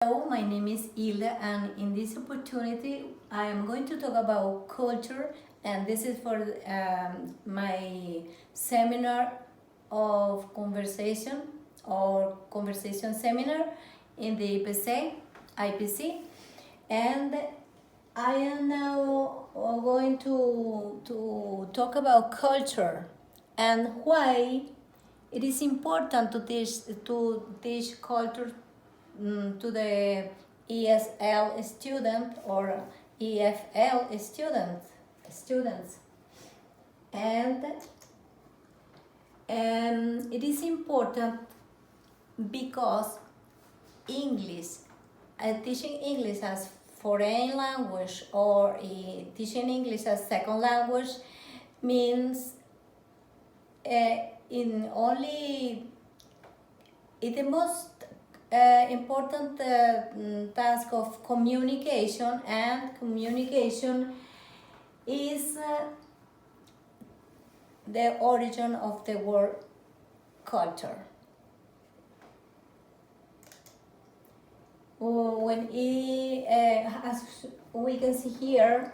Hello, my name is Hilda, and in this opportunity I am going to talk about culture, and this is for my seminar of conversation or conversation seminar in the IPC, and I am now going to talk about culture and why it is important to teach culture to the ESL student or EFL students, and it is important because English, teaching English as foreign language or teaching English as second language means in only it the most important task of communication, and communication is the origin of the word culture. As we can see here,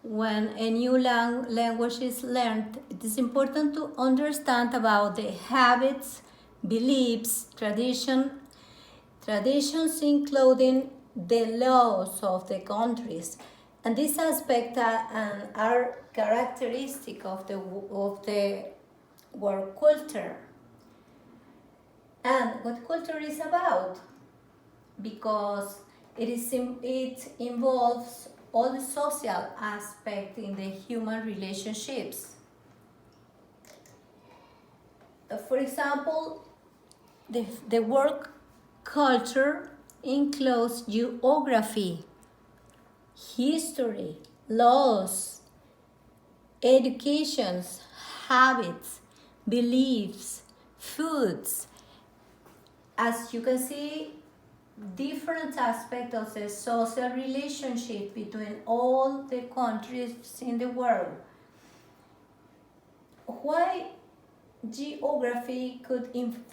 when a new language is learned, it is important to understand about the habits, beliefs, traditions including the laws of the countries, and these aspects are characteristic of the word culture. And what culture is about, because it involves all the social aspect in the human relationships. For example, the word culture includes geography, history, laws, educations, habits, beliefs, foods. As you can see, different aspects of the social relationship between all the countries in the world. Why geography could involve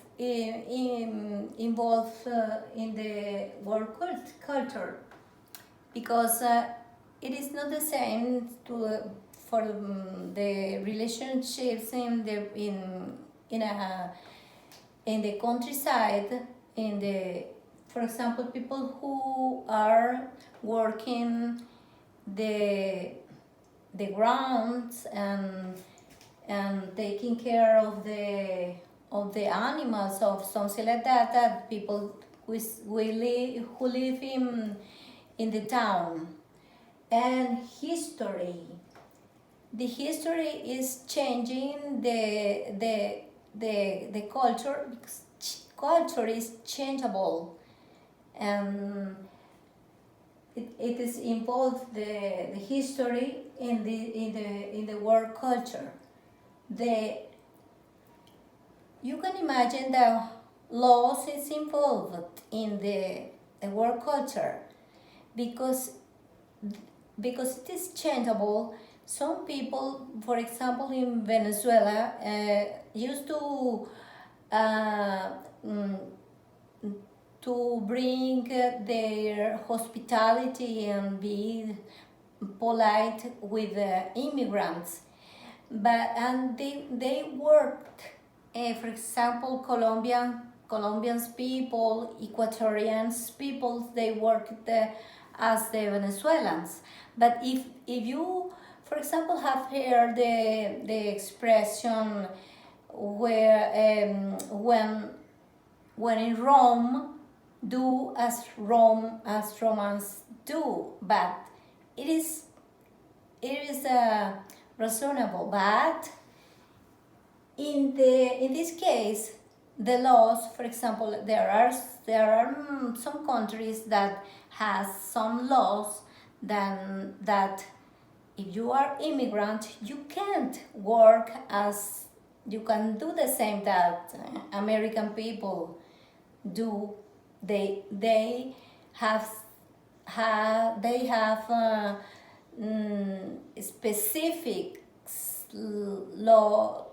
in the world culture? Because it is not the same for the relationships in the countryside, for example, people who are working the grounds and taking care of the animals or something like that people who live in the town. And the history is changing the culture, because culture is changeable, and it is involved the history in the world culture. You can imagine the laws is involved in the world culture, because it is changeable. Some people, for example, in Venezuela, used to bring their hospitality and be polite with immigrants, and they worked, for example, Colombians people, Ecuadorians people, they worked as the Venezuelans. But if you, for example, have heard the expression where when in Rome, do as Romans do, but it is reasonable. But in this case, the laws, for example, there are some countries that has some laws that if you are immigrant, you can't work as you can do the same that American people do. They have specific law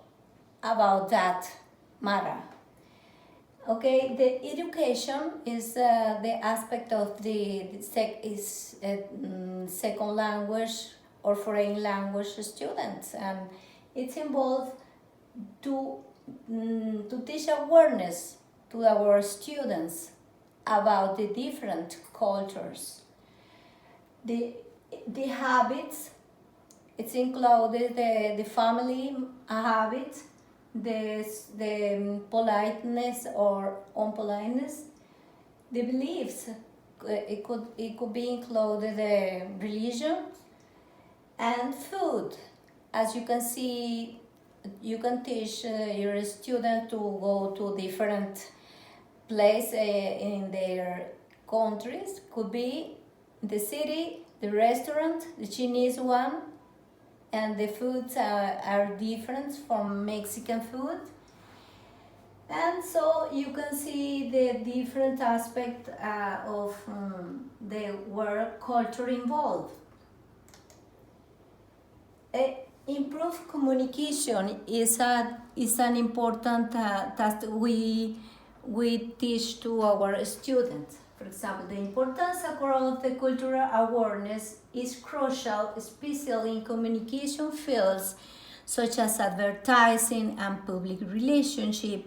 about that matter. Okay, the education is the aspect of second language or foreign language students, and it's involved to to teach awareness to our students about the different cultures, the the habits. It's included the family habits, the politeness or unpoliteness, the beliefs. It could be included the religion and food. As you can see, you can teach your student to go to different place in their countries. Could be the city, the restaurant, the Chinese one, and the foods are different from Mexican food. And so you can see the different aspect of the work culture involved. Improved communication is an important task we teach to our students. For example, the importance of the cultural awareness is crucial, especially in communication fields such as advertising and public relationship.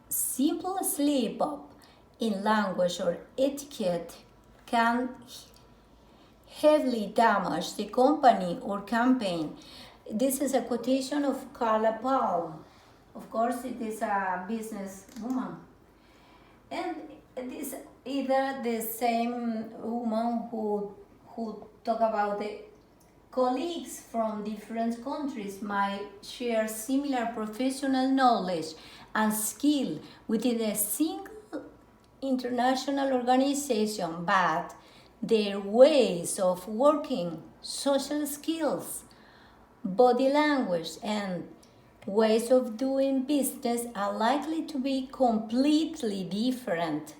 Simple slip up in language or etiquette can heavily damage the company or campaign. This is a quotation of Carla Palm. Of course, it is a business woman. And it is either the same woman who talk about the colleagues from different countries might share similar professional knowledge and skill within a single international organization, but their ways of working, social skills, body language, and ways of doing business are likely to be completely different.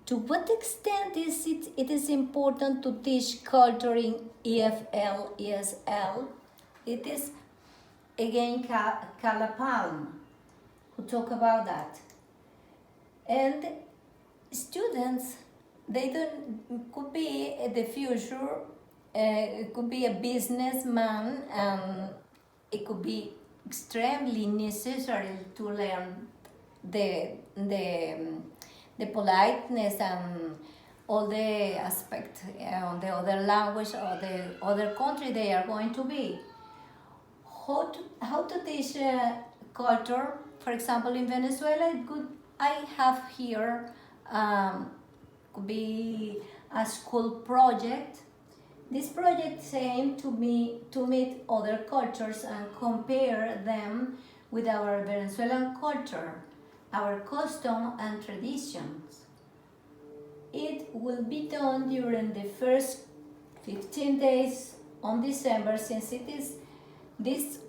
To what extent it is important to teach culture in EFL, ESL? It is again Calapalm who talk about that. And students, they don't could be in the future. It could be a businessman, and it could be extremely necessary to learn the the the politeness and all the aspect on the other language or the other country they are going to be. How to teach culture? For example, in Venezuela, I have here could be a school project. This project aims to meet other cultures and compare them with our Venezuelan culture, our custom and traditions. It will be done during the first 15 days on December, since it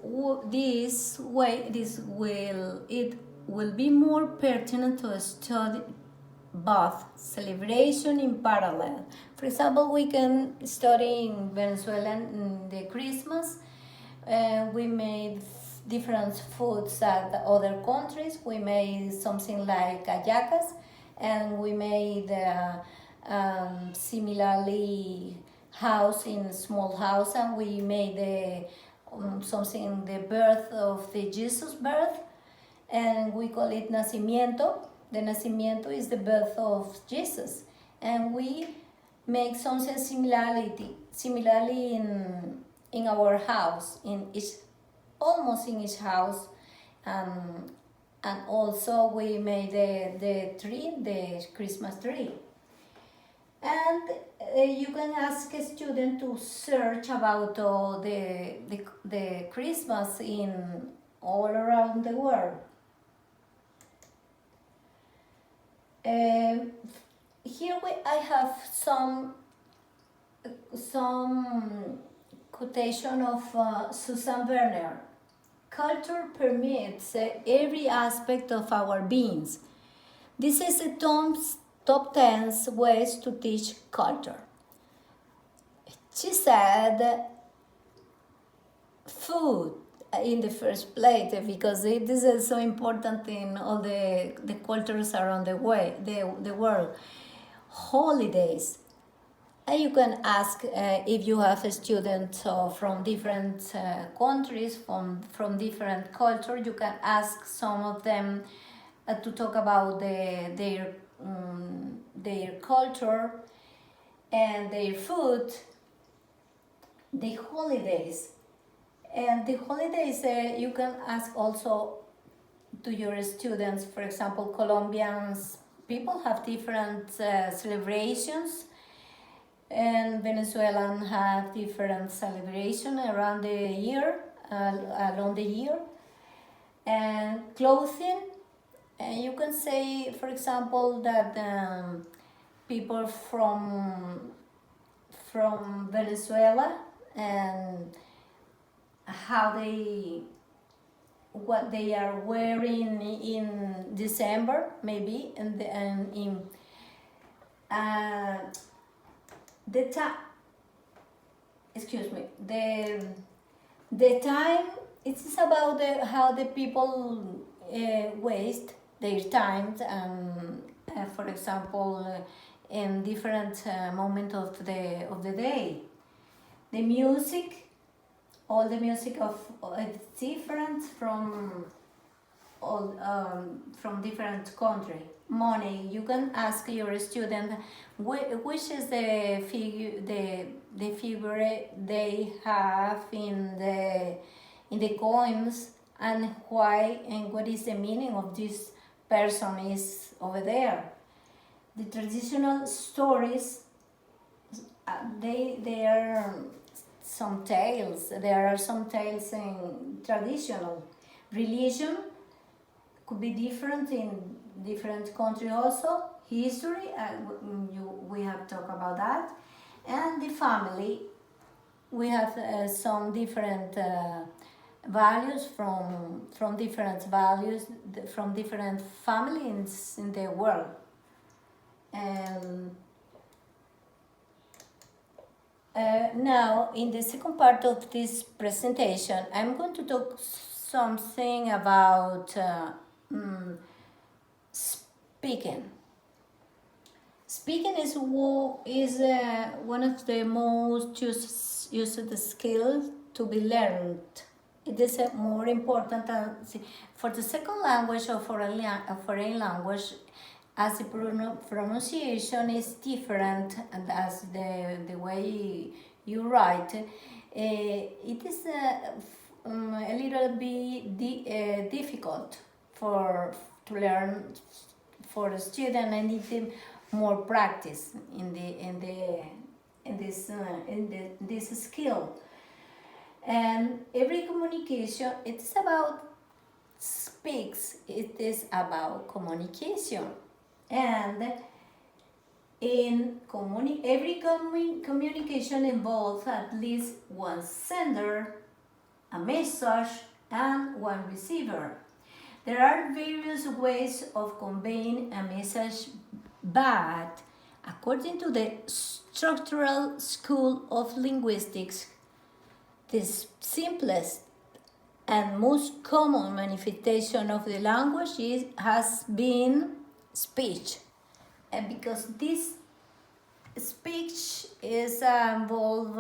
will be more pertinent to study both celebration in parallel. For example, we can study in Venezuelan the Christmas. We made different foods at other countries. We made something like hallacas, and we made similarly house in small house, and we made something the birth of the Jesus birth, and we call it nacimiento. The nacimiento is the birth of Jesus, and we make something similarly in our house, almost in each house, and also we made the tree, the Christmas tree. And you can ask a student to search about the Christmas in all around the world. Here I have some quotation of Susan Werner. Culture permeates every aspect of our beings. This is the top 10 ways to teach culture. She said, food in the first place, because this is so important in all the cultures around the world. Holidays. You can ask if you have a student from different countries, from different cultures. You can ask some of them to talk about their culture and their food, the holidays. And the holidays, you can ask also to your students. For example, Colombians people have different celebrations, and Venezuelan have different celebration around the year, along the year. And clothing, you can say, for example, that people from Venezuela and how what they are wearing in December, maybe, and in the time. Excuse me. The time. It's about how the people waste their time, and for example, in different moments of the day. The music, all the music of it's different from all from different country. Money, you can ask your student which is the figure they have in the coins, and why, and what is the meaning of this person is over there. The traditional stories, they are some tales. There are some tales in traditional. Religion could be different in different countries also. History, we have talked about that. And the family, we have some different values from different values from different families in the world. And now, in the second part of this presentation, I'm going to talk something about speaking. Speaking is one of the most used skills to be learned. It is more important for the second language or for a foreign language, as the pronunciation is different and as the way you write. It is a little bit difficult to learn for a student. I need more practice in this skill. And every communication, it's about speaks. It is about communication, and in every communication involves at least one sender, a message, and one receiver. There are various ways of conveying a message, but according to the structural school of linguistics, the simplest and most common manifestation of the language has been speech. And because this speech is involve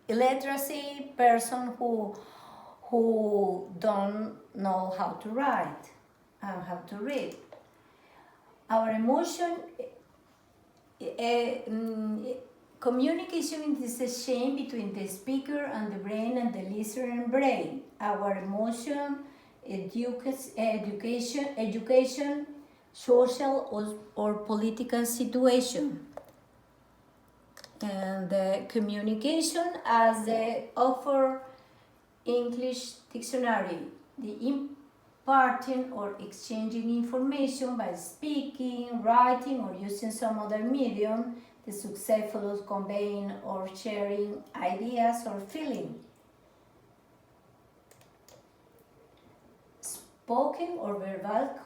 illiteracy person who don't know how to write and how to read. Our emotion, communication is the exchange between the speaker and the brain and the listener brain. Our emotion, education, social or political situation. And the communication, as the Oxford English Dictionary, the imparting or exchanging information by speaking, writing, or using some other medium, the successful conveying or sharing ideas or feeling. Spoken or verbal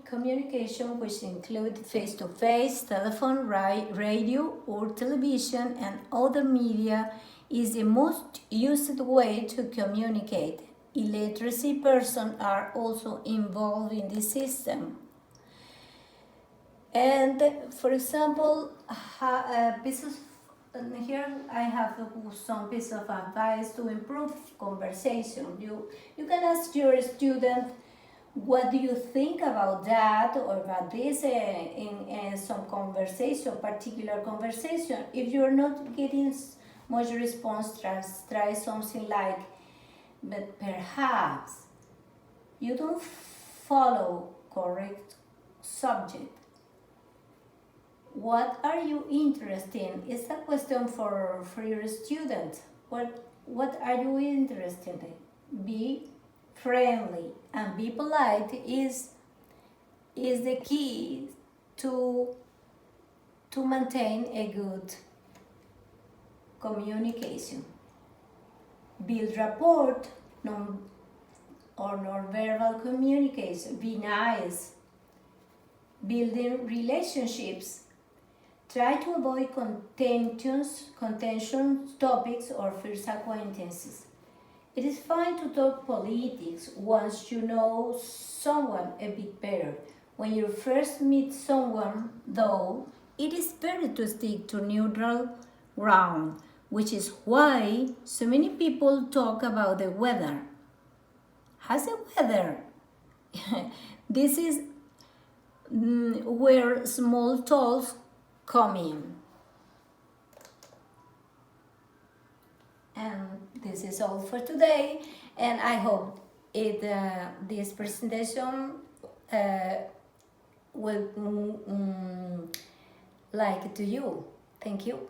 communication, which include face-to-face, telephone, radio, or television, and other media, is the most used way to communicate. Illiteracy persons are also involved in the system. And for example, here I have some piece of advice to improve conversation. You can ask your student, what do you think about that or about this in some conversation, particular conversation? If you're not getting much response, try something like, but perhaps you don't follow correct subject. What are you interested in? It's a question for your student. What are you interested in? Be friendly and be polite is the key to maintain a good communication. Build rapport or non-verbal communication. Be nice. Building relationships. Try to avoid contentious topics or first acquaintances. It is fine to talk politics once you know someone a bit better. When you first meet someone, though, it is better to stick to neutral ground, which is why so many people talk about the weather. How's the weather? This is where small talks come in. And this is all for today, and I hope this presentation will like to you. Thank you.